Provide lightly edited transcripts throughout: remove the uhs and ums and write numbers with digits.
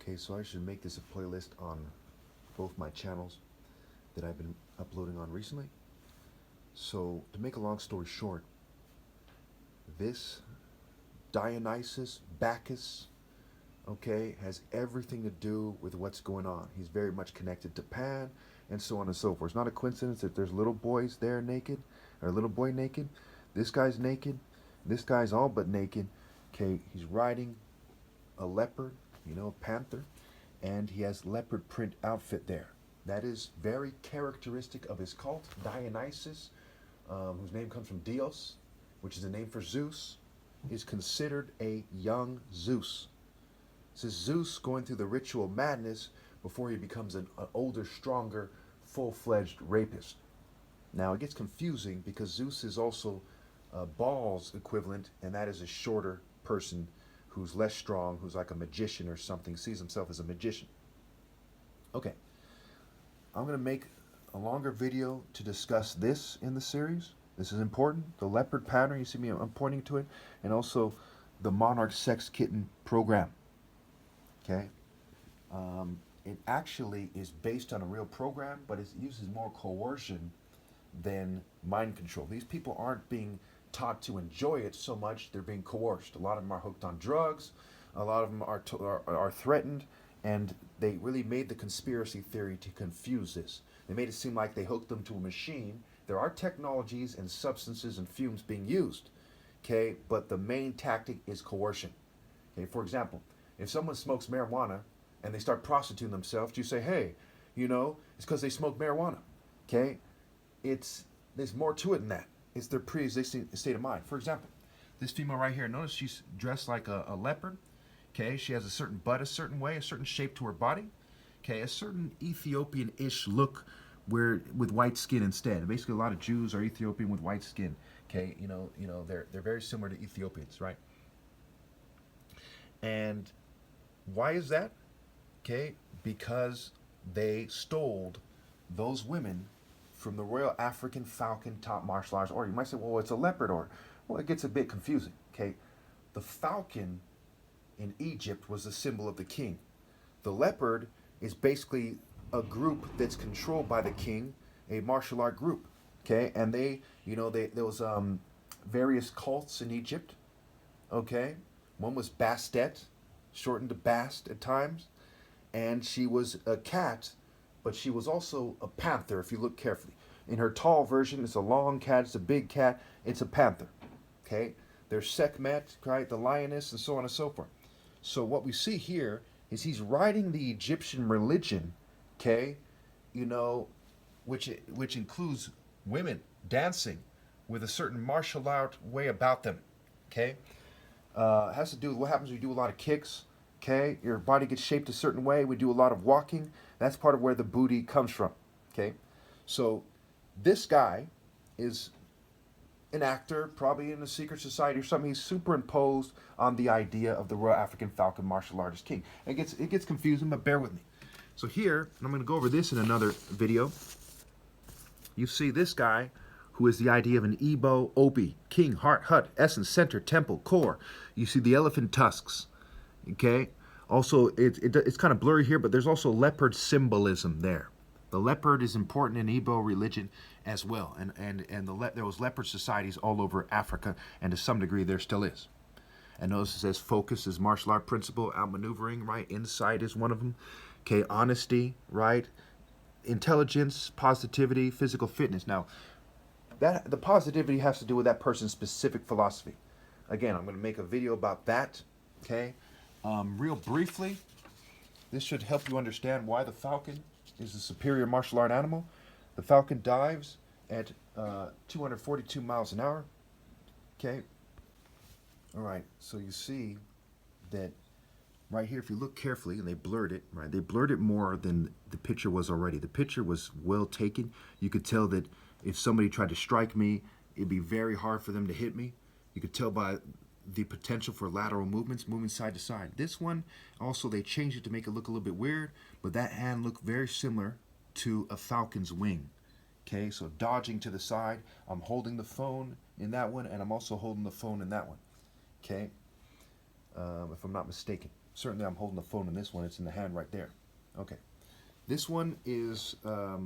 Okay, so I should make this a playlist on both my channels that I've been uploading on recently. So, to make a long story short, this Dionysus, Bacchus, okay, has everything to do with what's going on. He's very much connected to Pan and so on and so forth. It's not a coincidence that there's little boys there naked, or a little boy naked. This guy's naked. This guy's all but naked. Okay, he's riding a leopard, a panther, and he has leopard print outfit there. That is very characteristic of his cult. Dionysus, whose name comes from Dios, which is a name for Zeus, is considered a young Zeus. This is Zeus going through the ritual madness before he becomes an older, stronger, full-fledged rapist. Now, it gets confusing because Zeus is also Baal's equivalent, and that is a shorter person who's less strong, who's like a magician or something, sees himself as a magician. Okay, I'm going to make a longer video to discuss this in the series. This is important. The leopard pattern, you see me, I'm pointing to it, and also the Monarch sex kitten program. Okay, it actually is based on a real program, but it uses more coercion than mind control. These people aren't being taught to enjoy it so much, they're being coerced. A lot of them are hooked on drugs, a lot of them are threatened, and they really made the conspiracy theory to confuse this. They made it seem like they hooked them to a machine. There are technologies and substances and fumes being used, okay, but the main tactic is coercion. Okay, for example, if someone smokes marijuana and they start prostituting themselves, you say, hey, it's because they smoke marijuana, okay? There's more to it than that. It's their pre-existing state of mind. For example, this female right here, notice she's dressed like a leopard. Okay, she has a certain butt a certain way, a certain shape to her body. Okay, a certain Ethiopian-ish look with white skin instead. Basically, a lot of Jews are Ethiopian with white skin. Okay, they're very similar to Ethiopians, right? And why is that? Okay, because they stole those women from the Royal African Falcon top martial arts order. You might say, well, it's a leopard order. Well, it gets a bit confusing, okay? The falcon in Egypt was the symbol of the king. The leopard is basically a group that's controlled by the king, a martial art group, okay? And there was various cults in Egypt, okay? One was Bastet, shortened to Bast at times, and she was a cat, but she was also a panther if you look carefully. In her tall version, it's a long cat, it's a big cat, it's a panther. Okay? There's Sekhmet, right, the lioness, and so on and so forth. So what we see here is he's riding the Egyptian religion, okay, which includes women dancing with a certain martial art way about them, okay? Has to do with what happens when you do a lot of kicks, okay? Your body gets shaped a certain way. We do a lot of walking. That's part of where the booty comes from, okay? So this guy is an actor, probably in a secret society or something. He's superimposed on the idea of the Royal African Falcon martial artist king. It gets confusing, but bear with me. So here, and I'm going to go over this in another video, you see this guy who is the idea of an Igbo, Obi, king, heart, hut, essence, center, temple, core. You see the elephant tusks, okay? Also, it's kind of blurry here, but there's also leopard symbolism there. The leopard is important in Igbo religion as well, and there was leopard societies all over Africa, and to some degree there still is. And notice it says focus is martial art principle, outmaneuvering, right? Insight is one of them. Okay, honesty, right? Intelligence, positivity, physical fitness. Now, the positivity has to do with that person's specific philosophy. Again, I'm going to make a video about that, okay? Real briefly, this should help you understand why the falcon is a superior martial art animal. The falcon dives at 242 miles an hour. Okay. All right. So you see that right here, if you look carefully, and they blurred it, right? They blurred it more than the picture was already. The picture was well taken. You could tell that if somebody tried to strike me, it'd be very hard for them to hit me. You could tell by the potential for lateral movements, moving side to side. This one, also they changed it to make it look a little bit weird, but that hand looked very similar to a falcon's wing. Okay, so dodging to the side. I'm holding the phone in that one, and I'm also holding the phone in that one. Okay, if I'm not mistaken. Certainly I'm holding the phone in this one. It's in the hand right there. Okay. This one is a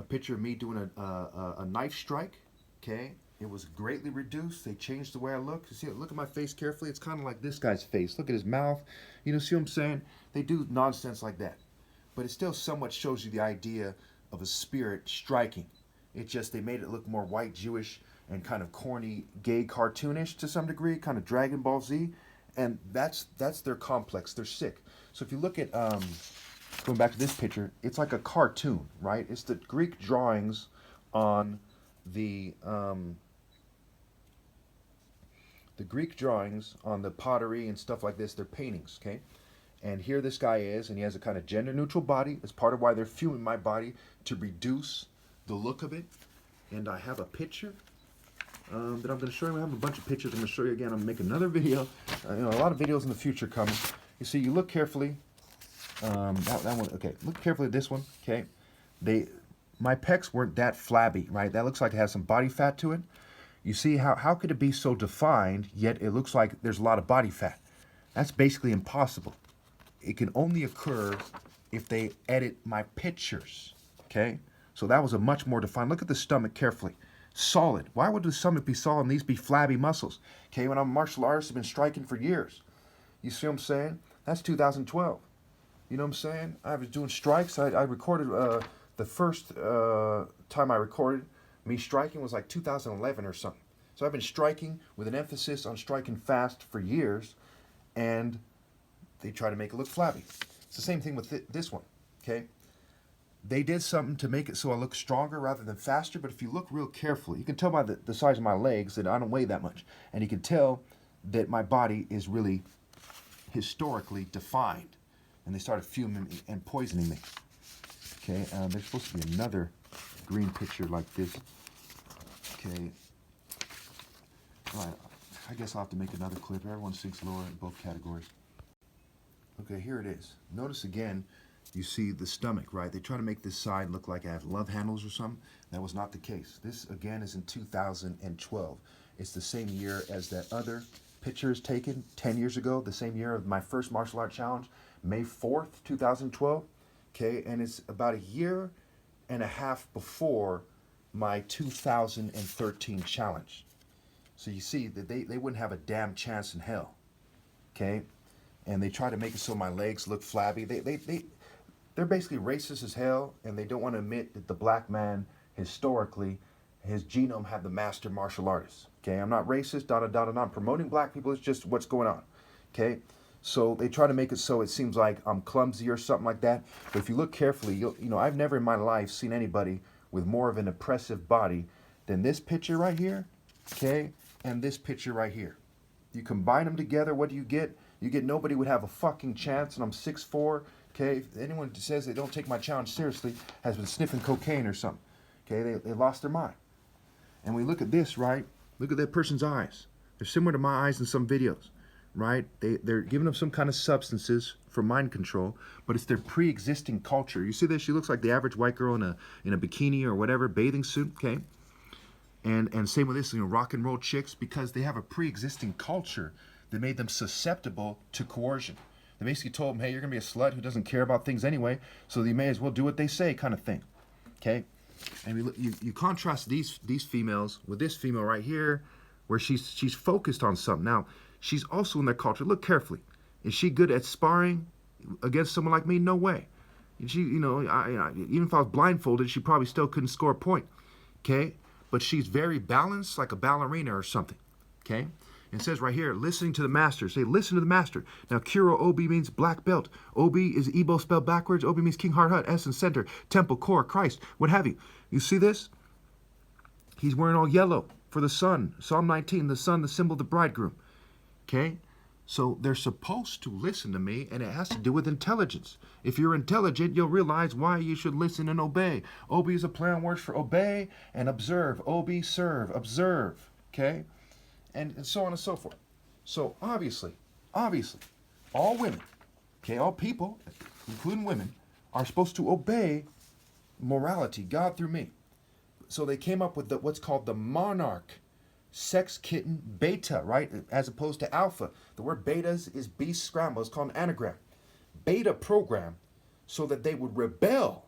picture of me doing a knife strike. Okay. It was greatly reduced. They changed the way I look. You see, look at my face carefully. It's kind of like this guy's face. Look at his mouth. You know, see what I'm saying? They do nonsense like that. But it still somewhat shows you the idea of a spirit striking. It just, they made it look more white Jewish and kind of corny, gay, cartoonish to some degree, kind of Dragon Ball Z. And that's their complex. They're sick. So if you look at, going back to this picture, it's like a cartoon, right? It's the Greek drawings on the pottery and stuff like this. They're paintings, okay? And here this guy is, and he has a kind of gender-neutral body. It's part of why they're fuming my body to reduce the look of it. And I have a picture that I'm going to show you. I have a bunch of pictures I'm going to show you again. I'm going to make another video. You know, a lot of videos in the future coming. You see, you look carefully. That one, okay. Look carefully at this one, okay? My pecs weren't that flabby, right? That looks like it has some body fat to it. You see, how could it be so defined, yet it looks like there's a lot of body fat? That's basically impossible. It can only occur if they edit my pictures, okay? So that was a much more defined. Look at the stomach carefully. Solid. Why would the stomach be solid and these be flabby muscles? Okay, when I'm a martial artist, I've been striking for years. You see what I'm saying? That's 2012. You know what I'm saying? I was doing strikes. I recorded, the first time I recorded me striking was like 2011 or something. So I've been striking with an emphasis on striking fast for years, and they try to make it look flabby. It's the same thing with this one, okay? They did something to make it so I look stronger rather than faster, but if you look real carefully, you can tell by the size of my legs that I don't weigh that much. And you can tell that my body is really historically defined. And they started fuming and poisoning me. Okay, there's supposed to be another green picture like this. Okay. All right, I guess I'll have to make another clip. Everyone sinks lower in both categories. Okay, here it is. Notice again, you see the stomach, right? They try to make this side look like I have love handles or something. That was not the case. This, again, is in 2012. It's the same year as that other picture is taken 10 years ago, the same year of my first martial art challenge, May 4th, 2012. Okay, and it's about a year and a half before my 2013 challenge. So you see that they wouldn't have a damn chance in hell. Okay, and they try to make it so my legs look flabby. They're basically racist as hell, and they don't want to admit that the black man, historically, his genome had the master martial artist. Okay, I'm not racist, I'm promoting black people, it's just what's going on. Okay, so they try to make it so it seems like I'm clumsy or something like that. But if you look carefully, you know, I've never in my life seen anybody with more of an oppressive body than this picture right here, okay, and this picture right here. You combine them together, what do you get? You get nobody would have a fucking chance, and I'm 6'4", okay? If anyone says they don't take my challenge seriously has been sniffing cocaine or something, okay? They lost their mind. And we look at this, right? Look at that person's eyes. They're similar to my eyes in some videos, right? They're giving them some kind of substances for mind control, but it's their pre-existing culture. You see this? She looks like the average white girl in a bikini or whatever, bathing suit, okay? And same with this, you know, rock and roll chicks, because they have a pre-existing culture that made them susceptible to coercion. They basically told them, hey, you're going to be a slut who doesn't care about things anyway, so you may as well do what they say, kind of thing, okay? And you contrast these females with this female right here, where she's focused on something. Now, she's also in their culture. Look carefully. Is she good at sparring against someone like me? No way. And she, you know, even if I was blindfolded, she probably still couldn't score a point, okay? But she's very balanced, like a ballerina or something, okay? It says right here, listening to the master. Say, listen to the master. Now, Kuro Obi means black belt. Obi is Igbo spelled backwards. Obi means King, Heart, Hut, Essence, Center, Temple, Core, Christ, what have you. You see this? He's wearing all yellow for the sun. Psalm 19, the sun, the symbol of the bridegroom. Okay? So they're supposed to listen to me, and it has to do with intelligence. If you're intelligent, you'll realize why you should listen and obey. Obi is a play on words for obey and observe. Obi, serve, observe. Okay? And so on and so forth. So obviously, all women, okay, all people, including women, are supposed to obey morality, God through me. So they came up with what's called the Monarch sex kitten beta, right? As opposed to alpha. The word beta is beast scramble. It's called an anagram. Beta program so that they would rebel,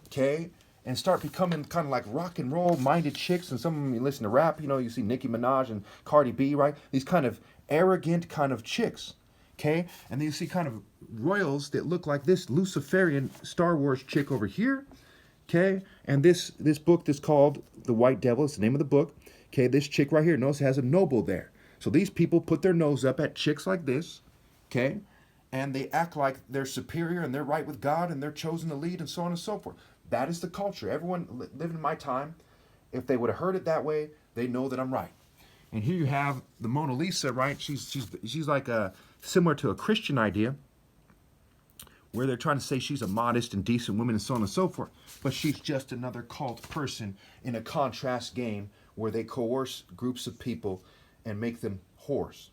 okay? And start becoming kind of like rock and roll minded chicks. And some of them, you listen to rap, you know, you see Nicki Minaj and Cardi B, right? These kind of arrogant kind of chicks, okay? And then you see kind of royals that look like this Luciferian Star Wars chick over here, okay? And this book that's called The White Devil, it's the name of the book, okay? This chick right here, notice has a noble there. So these people put their nose up at chicks like this, okay? And they act like they're superior and they're right with God and they're chosen to lead and so on and so forth. That is the culture. Everyone living in my time, if they would have heard it that way, they know that I'm right. And here you have the Mona Lisa, right? She's like similar to a Christian idea, where they're trying to say she's a modest and decent woman and so on and so forth. But she's just another cult person in a contrast game where they coerce groups of people and make them whores.